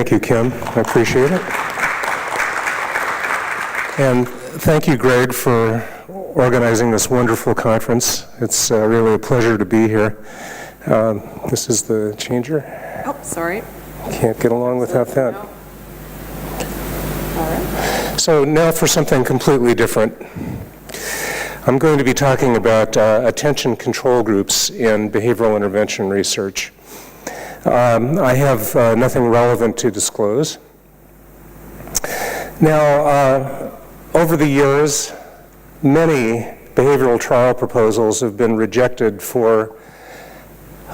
Thank you, Kim. I appreciate it. And thank you, Greg, for organizing this wonderful conference. It's really a pleasure to be here. This is the changer. Oh, sorry. Can't get along without that. No. All right. So now for something completely different. I'm going to be talking about attention control groups in behavioral intervention research. I have nothing relevant to disclose. Now, over the years, many behavioral trial proposals have been rejected for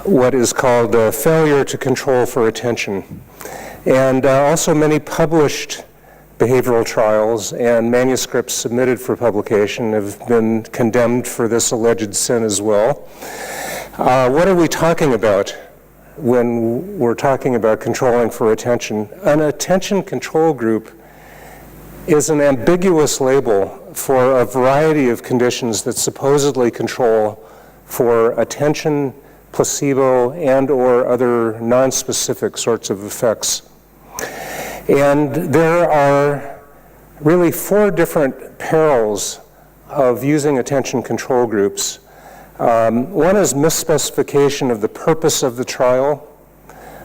what is called failure to control for attention. And also many published behavioral trials and manuscripts submitted for publication have been condemned for this alleged sin as well. What are we talking about when we're talking about controlling for attention? An attention control group is an ambiguous label for a variety of conditions that supposedly control for attention, placebo, and or other non-specific sorts of effects. And there are really 4 different perils of using attention control groups. One is misspecification of the purpose of the trial.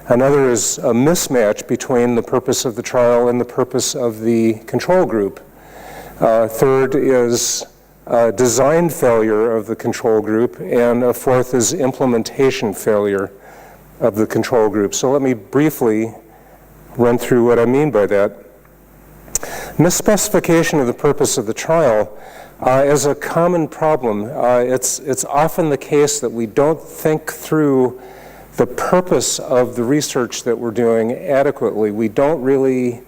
Another is a mismatch between the purpose of the trial and the purpose of the control group. Third is design failure of the control group, and a fourth is implementation failure of the control group. So let me briefly run through what I mean by that. Misspecification of the purpose of the trial is a common problem. It's often the case that we don't think through the purpose of the research that we're doing adequately. We don't really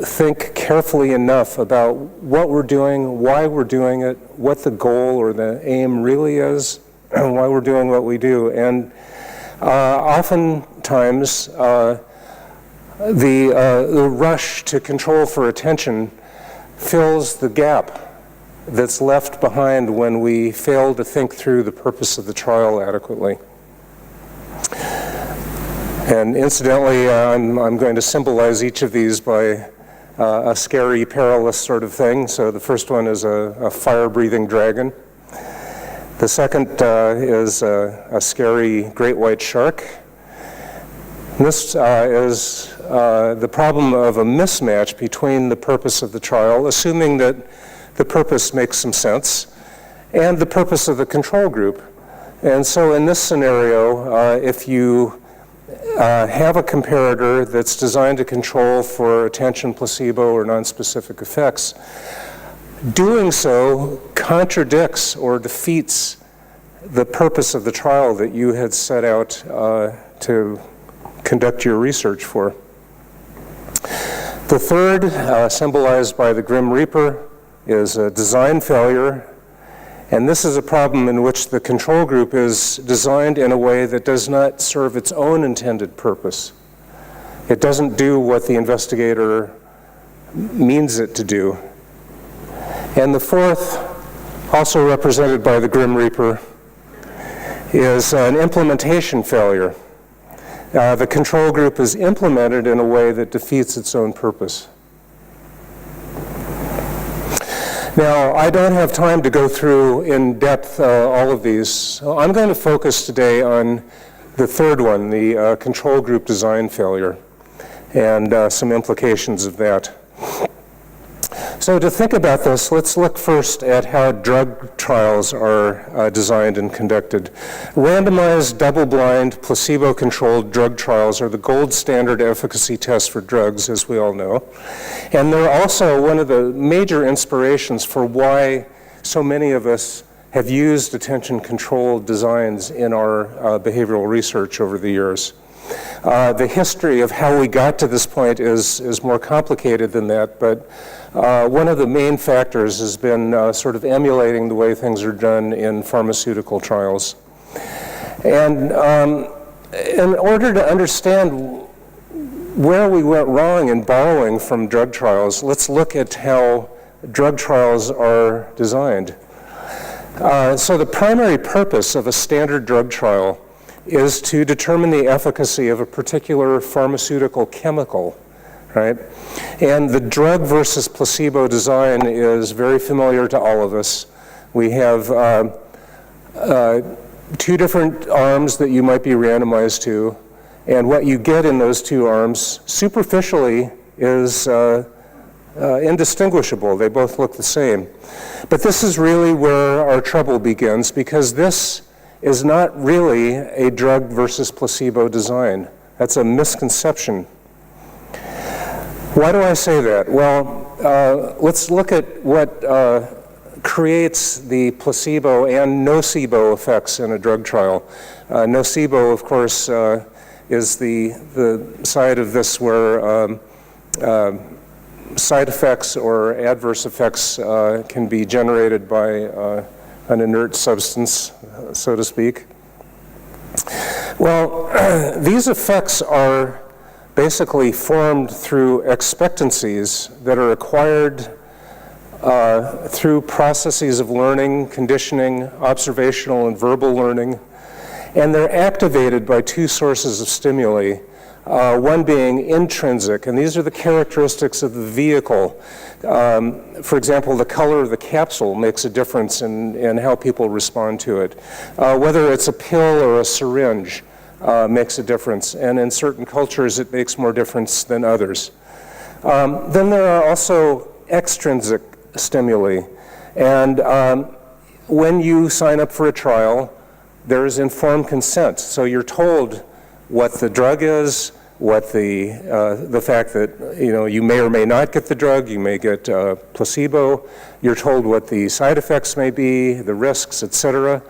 think carefully enough about what we're doing, why we're doing it, what the goal or the aim really is, and why we're doing what we do. And oftentimes, the rush to control for attention fills the gap that's left behind when we fail to think through the purpose of the trial adequately. And incidentally, I'm going to symbolize each of these by a scary, perilous sort of thing. So the first one is a fire-breathing dragon. The second is a scary great white shark. This is the problem of a mismatch between the purpose of the trial, assuming that the purpose makes some sense, and the purpose of the control group. And so in this scenario, if you have a comparator that's designed to control for attention, placebo, or non-specific effects, doing so contradicts or defeats the purpose of the trial that you had set out to conduct your research for. The third, symbolized by the Grim Reaper, is a design failure. And this is a problem in which the control group is designed in a way that does not serve its own intended purpose. It doesn't do what the investigator means it to do. And the fourth, also represented by the Grim Reaper, is an implementation failure. The control group is implemented in a way that defeats its own purpose. Now, I don't have time to go through in depth all of these. So I'm going to focus today on the third one, the control group design failure, and some implications of that. So to think about this, let's look first at how drug trials are designed and conducted. Randomized, double-blind, placebo-controlled drug trials are the gold standard efficacy test for drugs, as we all know. And they're also one of the major inspirations for why so many of us have used attention-controlled designs in our behavioral research over the years. The history of how we got to this point is more complicated than that, but one of the main factors has been sort of emulating the way things are done in pharmaceutical trials. And in order to understand where we went wrong in borrowing from drug trials, let's look at how drug trials are designed. So the primary purpose of a standard drug trial is to determine the efficacy of a particular pharmaceutical chemical, right? And the drug versus placebo design is very familiar to all of us. We have two different arms that you might be randomized to, and what you get in those two arms superficially is indistinguishable. They both look the same. But this is really where our trouble begins, because this is not really a drug versus placebo design. That's a misconception. Why do I say that? Well, let's look at what creates the placebo and nocebo effects in a drug trial. Nocebo, of course, is the side of this where side effects or adverse effects can be generated by an inert substance, so to speak. Well, these effects are basically formed through expectancies that are acquired through processes of learning, conditioning, observational and verbal learning, and they're activated by two sources of stimuli, one being intrinsic, and these are the characteristics of the vehicle. For example, the color of the capsule makes a difference in how people respond to it. Whether it's a pill or a syringe makes a difference, and in certain cultures it makes more difference than others. Then there are also extrinsic stimuli, and when you sign up for a trial, there is informed consent. So you're told what the drug is, what the fact that you may or may not get the drug, you may get placebo. You're told what the side effects may be, the risks, etc.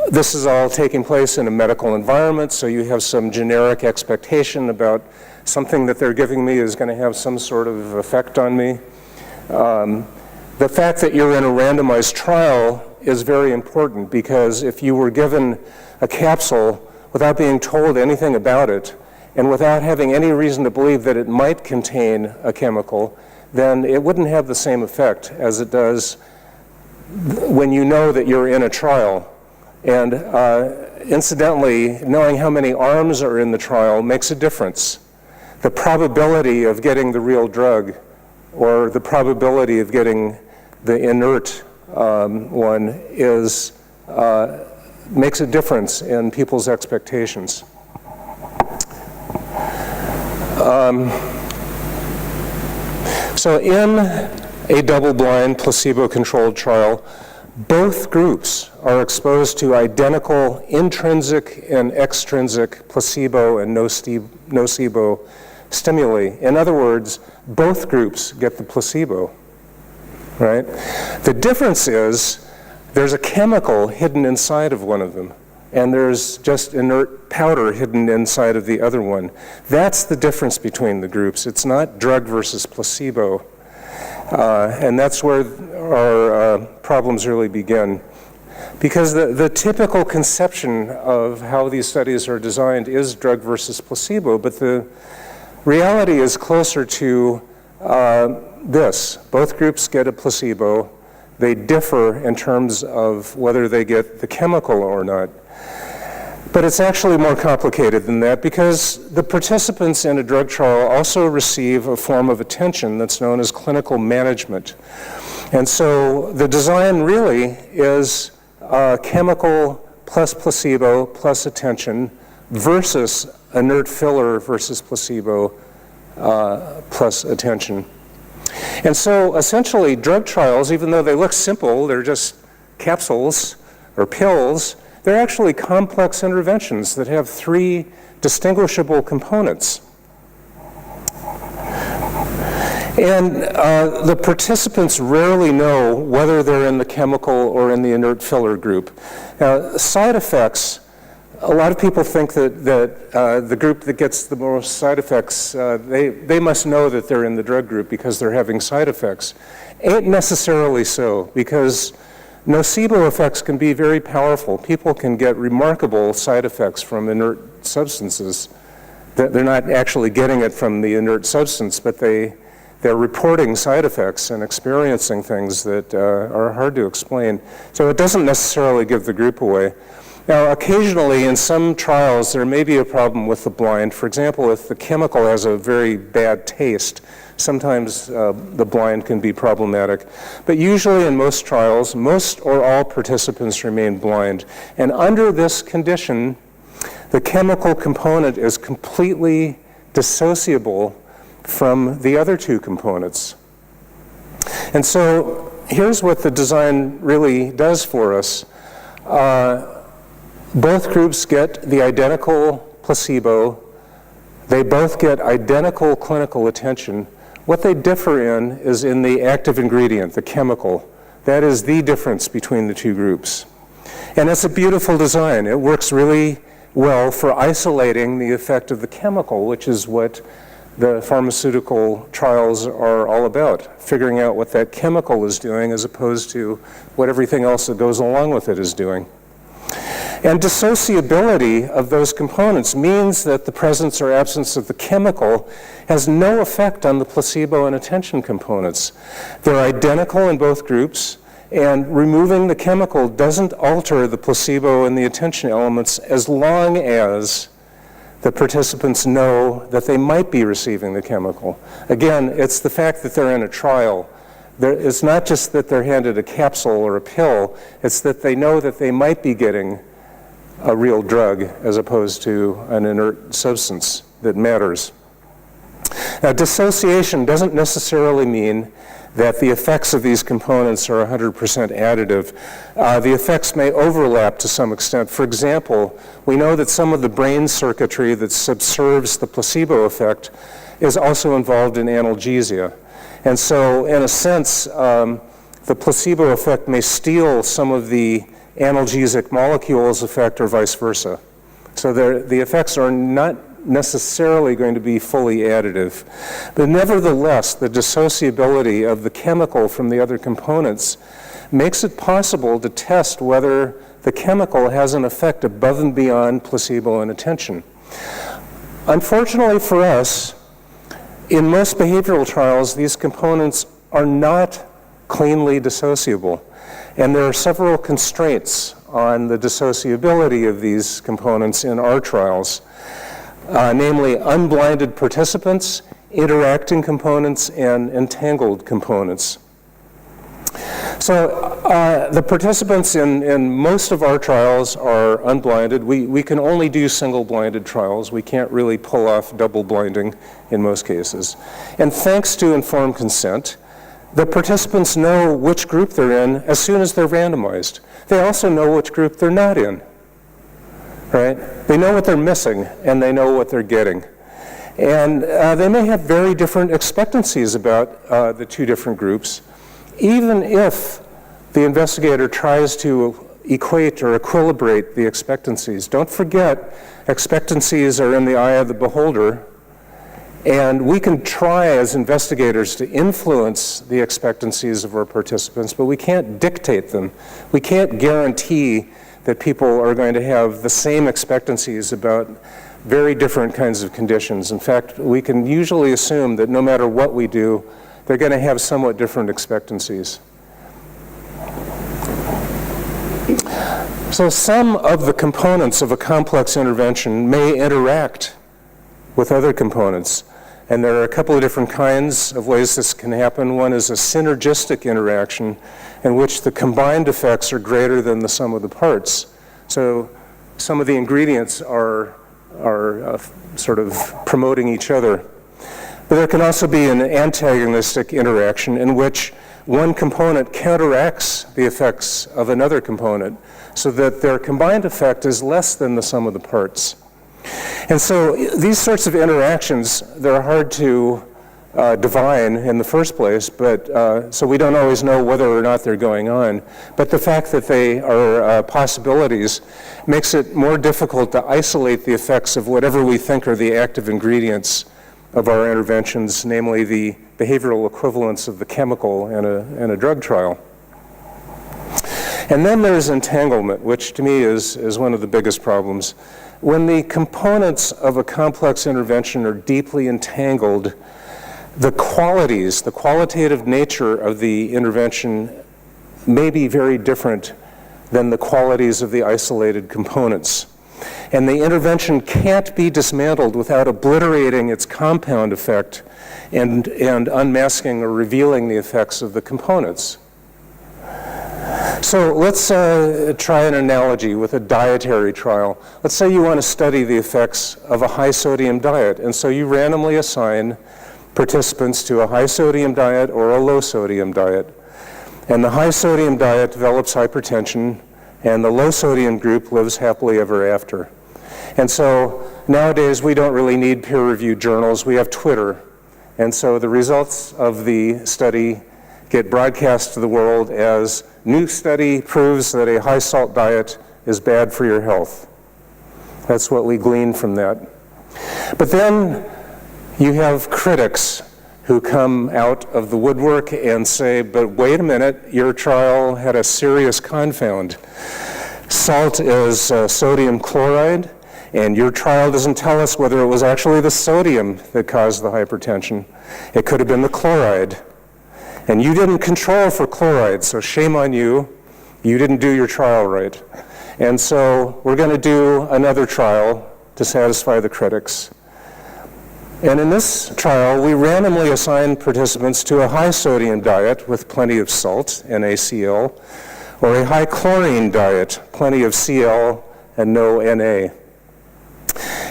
This is all taking place in a medical environment, so you have some generic expectation about something that they're giving me is going to have some sort of effect on me. The fact that you're in a randomized trial is very important, because if you were given a capsule without being told anything about it and without having any reason to believe that it might contain a chemical, then it wouldn't have the same effect as it does when you know that you're in a trial. And incidentally, knowing how many arms are in the trial makes a difference. The probability of getting the real drug or the probability of getting the inert one makes a difference in people's expectations. So in a double-blind, placebo-controlled trial, both groups are exposed to identical intrinsic and extrinsic placebo and nocebo stimuli. In other words, both groups get the placebo, right? The difference is there's a chemical hidden inside of one of them, and there's just inert powder hidden inside of the other one. That's the difference between the groups. It's not drug versus placebo. And that's where our problems really begin. Because the typical conception of how these studies are designed is drug versus placebo, but the reality is closer to this. Both groups get a placebo. They differ in terms of whether they get the chemical or not. But it's actually more complicated than that, because the participants in a drug trial also receive a form of attention that's known as clinical management. And so the design really is chemical plus placebo plus attention versus inert filler versus placebo plus attention. And so essentially drug trials, even though they look simple, they're just capsules or pills, they're actually complex interventions that have three distinguishable components. And the participants rarely know whether they're in the chemical or in the inert filler group. Now, side effects, a lot of people think that the group that gets the most side effects, they must know that they're in the drug group because they're having side effects. Ain't necessarily so, because nocebo effects can be very powerful. People can get remarkable side effects from inert substances. They're not actually getting it from the inert substance, but they're reporting side effects and experiencing things that are hard to explain. So it doesn't necessarily give the group away. Now, occasionally in some trials there may be a problem with the blind. For example, if the chemical has a very bad taste, sometimes the blind can be problematic. But usually in most trials, most or all participants remain blind. And under this condition, the chemical component is completely dissociable from the other two components. And so here's what the design really does for us. Both groups get the identical placebo. They both get identical clinical attention. What they differ in is in the active ingredient, the chemical. That is the difference between the two groups. And it's a beautiful design. It works really well for isolating the effect of the chemical, which is what the pharmaceutical trials are all about, figuring out what that chemical is doing as opposed to what everything else that goes along with it is doing. And dissociability of those components means that the presence or absence of the chemical has no effect on the placebo and attention components. They're identical in both groups, and removing the chemical doesn't alter the placebo and the attention elements as long as the participants know that they might be receiving the chemical. Again, it's the fact that they're in a trial. It's not just that they're handed a capsule or a pill, it's that they know that they might be getting a real drug as opposed to an inert substance that matters. Now, dissociation doesn't necessarily mean that the effects of these components are 100% additive. The effects may overlap to some extent. For example, we know that some of the brain circuitry that subserves the placebo effect is also involved in analgesia. And so, in a sense, the placebo effect may steal some of the analgesic molecules effect or vice versa. So the effects are not necessarily going to be fully additive. But nevertheless, the dissociability of the chemical from the other components makes it possible to test whether the chemical has an effect above and beyond placebo and attention. Unfortunately for us, in most behavioral trials, these components are not cleanly dissociable. And there are several constraints on the dissociability of these components in our trials, namely unblinded participants, interacting components, and entangled components. So the participants in most of our trials are unblinded. We can only do single-blinded trials. We can't really pull off double blinding in most cases. And thanks to informed consent, the participants know which group they're in as soon as they're randomized. They also know which group they're not in, right? They know what they're missing, and they know what they're getting. And they may have very different expectancies about the two different groups, even if the investigator tries to equate or equilibrate the expectancies. Don't forget, expectancies are in the eye of the beholder, and we can try as investigators to influence the expectancies of our participants, but we can't dictate them. We can't guarantee that people are going to have the same expectancies about very different kinds of conditions. In fact, we can usually assume that no matter what we do, they're going to have somewhat different expectancies. So some of the components of a complex intervention may interact with other components. And there are a couple of different kinds of ways this can happen. One is a synergistic interaction in which the combined effects are greater than the sum of the parts. So some of the ingredients are sort of promoting each other. But there can also be an antagonistic interaction in which one component counteracts the effects of another component so that their combined effect is less than the sum of the parts. And so these sorts of interactions, they're hard to divine in the first place, but so we don't always know whether or not they're going on. But the fact that they are possibilities makes it more difficult to isolate the effects of whatever we think are the active ingredients of our interventions, namely the behavioral equivalents of the chemical in a drug trial. And then there's entanglement, which to me is one of the biggest problems. When the components of a complex intervention are deeply entangled, the qualities, the qualitative nature of the intervention may be very different than the qualities of the isolated components. And the intervention can't be dismantled without obliterating its compound effect and unmasking or revealing the effects of the components. So let's try an analogy with a dietary trial. Let's say you want to study the effects of a high sodium diet, and so you randomly assign participants to a high sodium diet or a low sodium diet. And the high sodium diet develops hypertension, and the low sodium group lives happily ever after. And so nowadays we don't really need peer-reviewed journals, we have Twitter. And so the results of the study get broadcast to the world as new study proves that a high salt diet is bad for your health. That's what we glean from that. But then you have critics who come out of the woodwork and say, but wait a minute, your trial had a serious confound. Salt is sodium chloride, and your trial doesn't tell us whether it was actually the sodium that caused the hypertension. It could have been the chloride. And you didn't control for chloride, so shame on you. You didn't do your trial right. And so we're going to do another trial to satisfy the critics. And in this trial, we randomly assign participants to a high sodium diet with plenty of salt, NaCl, or a high chlorine diet, plenty of Cl and no Na.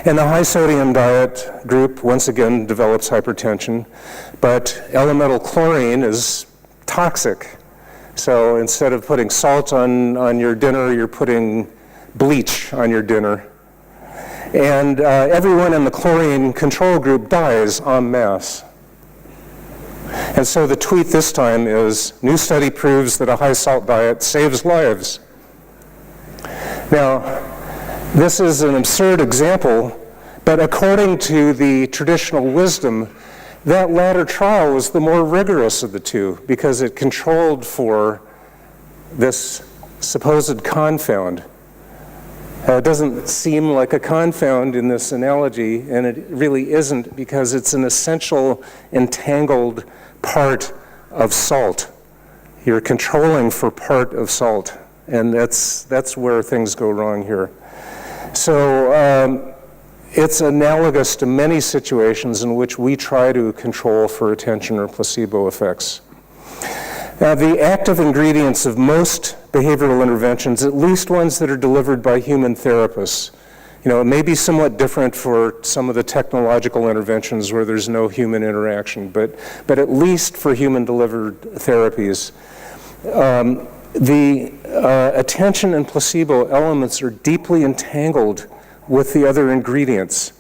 And the high sodium diet group once again develops hypertension, but elemental chlorine is toxic. So instead of putting salt on your dinner, you're putting bleach on your dinner. And everyone in the chlorine control group dies en masse. And so the tweet this time is, new study proves that a high salt diet saves lives. Now, this is an absurd example, but according to the traditional wisdom, that latter trial was the more rigorous of the two because it controlled for this supposed confound. It doesn't seem like a confound in this analogy, and it really isn't because it's an essential entangled part of salt. You're controlling for part of salt, and that's where things go wrong here. So it's analogous to many situations in which we try to control for attention or placebo effects. Now, the active ingredients of most behavioral interventions, at least ones that are delivered by human therapists, it may be somewhat different for some of the technological interventions where there's no human interaction, but at least for human-delivered therapies, the attention and placebo elements are deeply entangled with the other ingredients.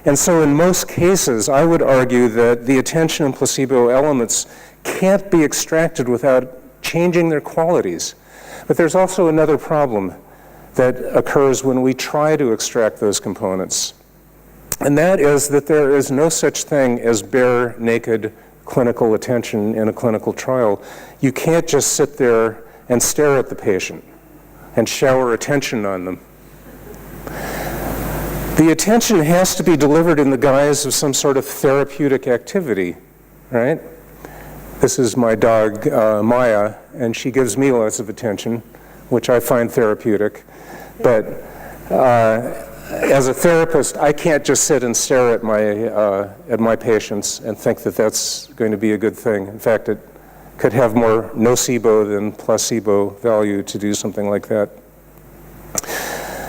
And so in most cases, I would argue that the attention and placebo elements can't be extracted without changing their qualities. But there's also another problem that occurs when we try to extract those components. And that is that there is no such thing as bare, naked clinical attention in a clinical trial. You can't just sit there and stare at the patient and shower attention on them. The attention has to be delivered in the guise of some sort of therapeutic activity, right? This is my dog, Maya, and she gives me lots of attention, which I find therapeutic. But as a therapist, I can't just sit and stare at my patients and think that that's going to be a good thing. In fact, it could have more nocebo than placebo value to do something like that.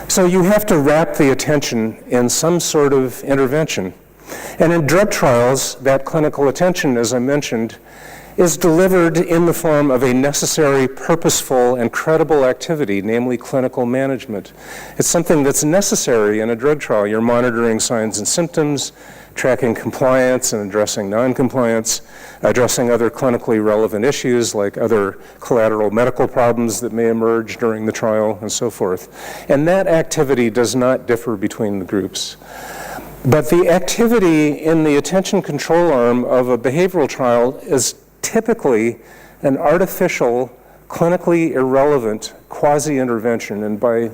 So you have to wrap the attention in some sort of intervention. And in drug trials, that clinical attention, as I mentioned, is delivered in the form of a necessary, purposeful, and credible activity, namely clinical management. It's something that's necessary in a drug trial. You're monitoring signs and symptoms, tracking compliance and addressing non-compliance, addressing other clinically relevant issues like other collateral medical problems that may emerge during the trial and so forth. And that activity does not differ between the groups. But the activity in the attention control arm of a behavioral trial is typically an artificial, clinically irrelevant quasi-intervention. And by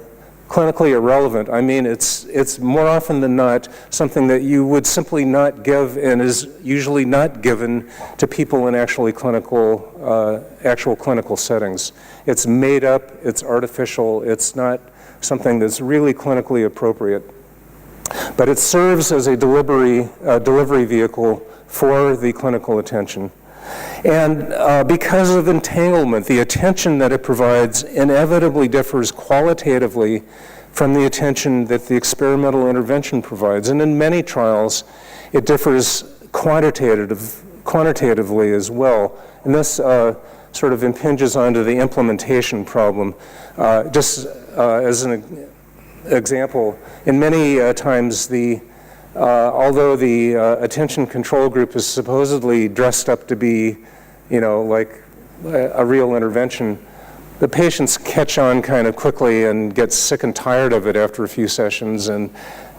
clinically irrelevant, I mean it's more often than not something that you would simply not give and is usually not given to people in actual clinical settings. It's made up, it's artificial, it's not something that's really clinically appropriate. But it serves as a delivery vehicle for the clinical attention. And because of entanglement, the attention that it provides inevitably differs qualitatively from the attention that the experimental intervention provides. And in many trials, it differs quantitatively as well. And this sort of impinges onto the implementation problem. Just as an example, in many times although the attention control group is supposedly dressed up to be, like a real intervention, the patients catch on kind of quickly and get sick and tired of it after a few sessions, and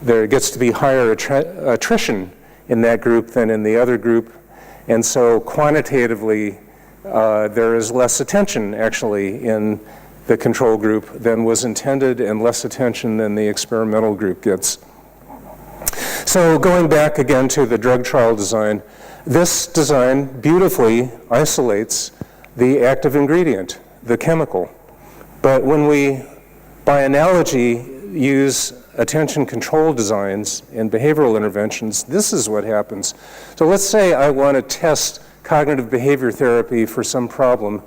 there gets to be higher attrition in that group than in the other group. And so quantitatively, there is less attention actually in the control group than was intended, and less attention than the experimental group gets. So going back again to the drug trial design, this design beautifully isolates the active ingredient, the chemical. But when we, by analogy, use attention control designs in behavioral interventions, this is what happens. So let's say I want to test cognitive behavior therapy for some problem,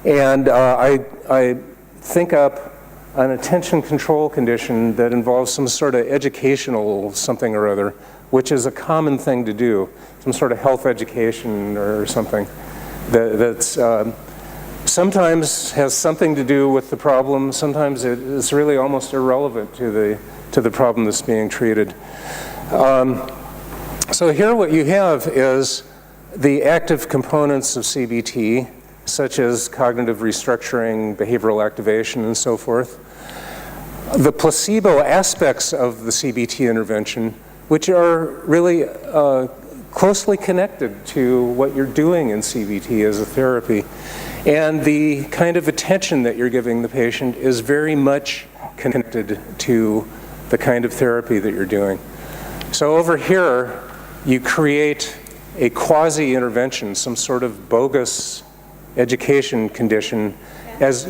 and I think up an attention control condition that involves some sort of educational something or other, which is a common thing to do, some sort of health education or something that's sometimes has something to do with the problem, sometimes it is really almost irrelevant to the problem that's being treated. So here what you have is the active components of CBT, such as cognitive restructuring, behavioral activation, and so forth. The placebo aspects of the CBT intervention, which are really closely connected to what you're doing in CBT as a therapy. And the kind of attention that you're giving the patient is very much connected to the kind of therapy that you're doing. So over here, you create a quasi-intervention, some sort of bogus education condition, as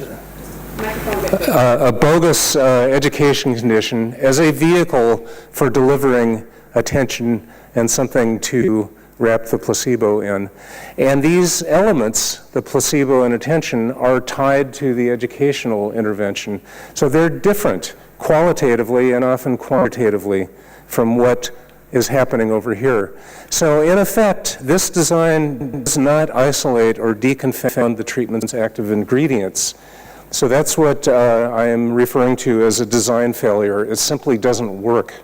a bogus education condition as a vehicle for delivering attention and something to wrap the placebo in. And these elements, the placebo and attention, are tied to the educational intervention. So they're different qualitatively and often quantitatively from what is happening over here. So in effect, this design does not isolate or deconfound the treatment's active ingredients. So that's what I am referring to as a design failure. It simply doesn't work.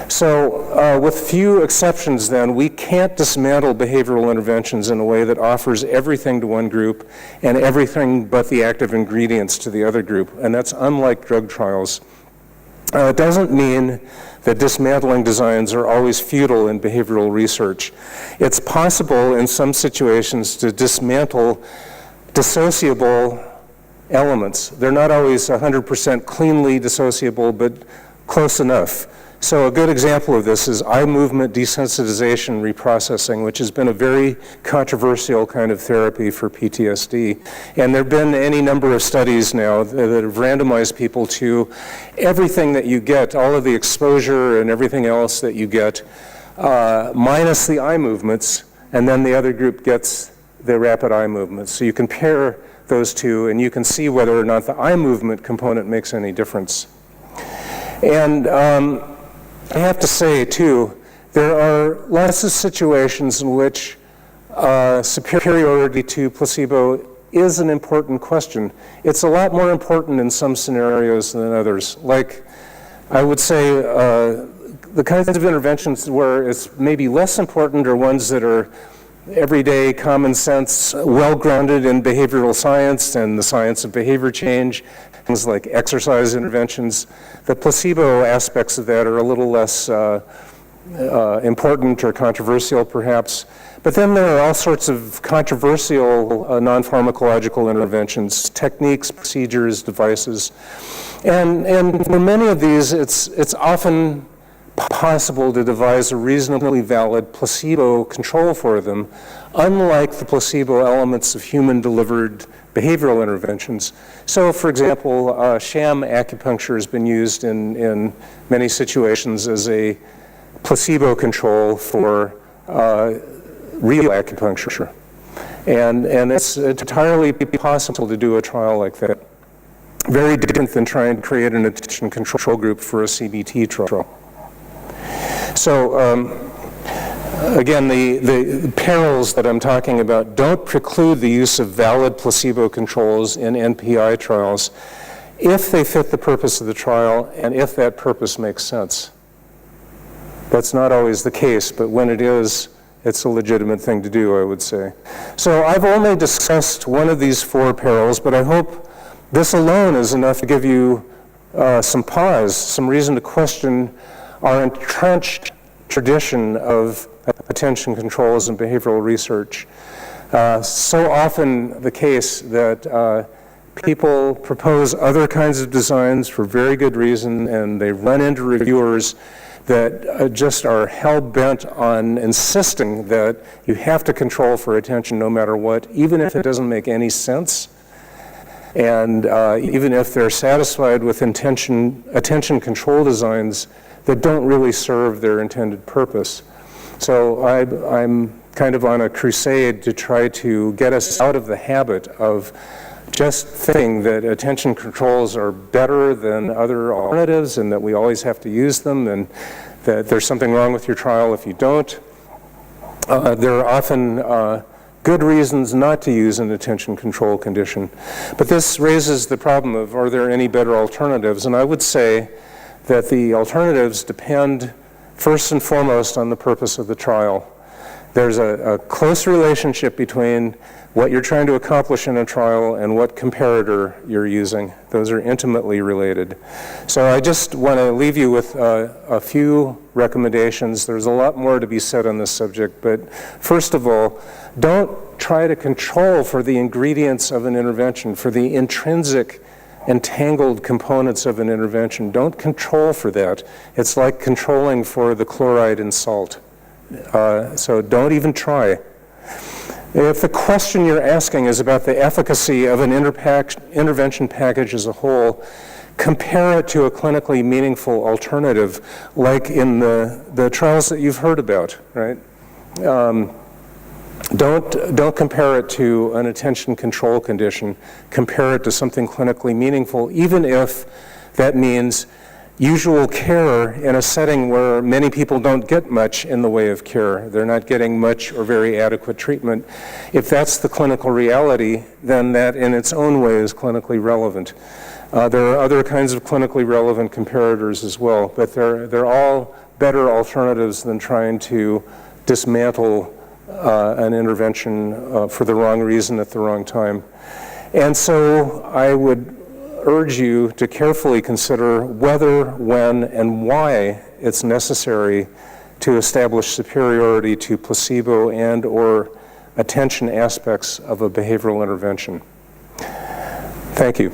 So with few exceptions then, we can't dismantle behavioral interventions in a way that offers everything to one group and everything but the active ingredients to the other group. And that's unlike drug trials. It doesn't mean that dismantling designs are always futile in behavioral research. It's possible in some situations to dismantle dissociable elements. They're not always 100% cleanly dissociable, but close enough. So a good example of this is eye movement desensitization reprocessing, which has been a very controversial kind of therapy for PTSD. And there have been any number of studies now that have randomized people to everything that you get, all of the exposure and everything else that you get, minus the eye movements, and then the other group gets the rapid eye movements. So you compare those two, and you can see whether or not the eye movement component makes any difference. And I have to say, too, there are lots of situations in which superiority to placebo is an important question. It's a lot more important in some scenarios than others. Like, I would say the kinds of interventions where it's maybe less important are ones that are everyday common sense, well-grounded in behavioral science and the science of behavior change, things like exercise interventions. The placebo aspects of that are a little less important or controversial perhaps. But then there are all sorts of controversial non-pharmacological interventions, techniques, procedures, devices. And for many of these, it's often possible to devise a reasonably valid placebo control for them, unlike the placebo elements of human-delivered behavioral interventions. So, for example, sham acupuncture has been used in many situations as a placebo control for real acupuncture. And it's entirely possible to do a trial like that. Very different than trying to create an attention control group for a CBT trial. So, again, the perils that I'm talking about don't preclude the use of valid placebo controls in NPI trials if they fit the purpose of the trial and if that purpose makes sense. That's not always the case, but when it is, it's a legitimate thing to do, I would say. So I've only discussed one of these four perils, but I hope this alone is enough to give you some pause, some reason to question our entrenched tradition of attention controls and behavioral research. So often the case that people propose other kinds of designs for very good reason, and they run into reviewers that just are hell-bent on insisting that you have to control for attention no matter what, even if it doesn't make any sense, and even if they're satisfied with attention control designs that don't really serve their intended purpose. So I'm kind of on a crusade to try to get us out of the habit of just thinking that attention controls are better than other alternatives and that we always have to use them and that there's something wrong with your trial if you don't. There are often good reasons not to use an attention control condition. But this raises the problem of, are there any better alternatives? And I would say that the alternatives depend first and foremost on the purpose of the trial. There's a close relationship between what you're trying to accomplish in a trial and what comparator you're using. Those are intimately related. So I just want to leave you with a few recommendations. There's a lot more to be said on this subject, but first of all, don't try to control for the ingredients of an intervention, for the intrinsic entangled components of an intervention. Don't control for that. It's like controlling for the chloride in salt. So don't even try. If the question you're asking is about the efficacy of an intervention package as a whole, compare it to a clinically meaningful alternative, like in the trials that you've heard about, right? Don't compare it to an attention control condition. Compare it to something clinically meaningful, even if that means usual care in a setting where many people don't get much in the way of care. They're not getting much or very adequate treatment. If that's the clinical reality, then that in its own way is clinically relevant. There are other kinds of clinically relevant comparators as well, but they're all better alternatives than trying to dismantle an intervention for the wrong reason at the wrong time. And so I would urge you to carefully consider whether, when, and why it's necessary to establish superiority to placebo and or attention aspects of a behavioral intervention. Thank you.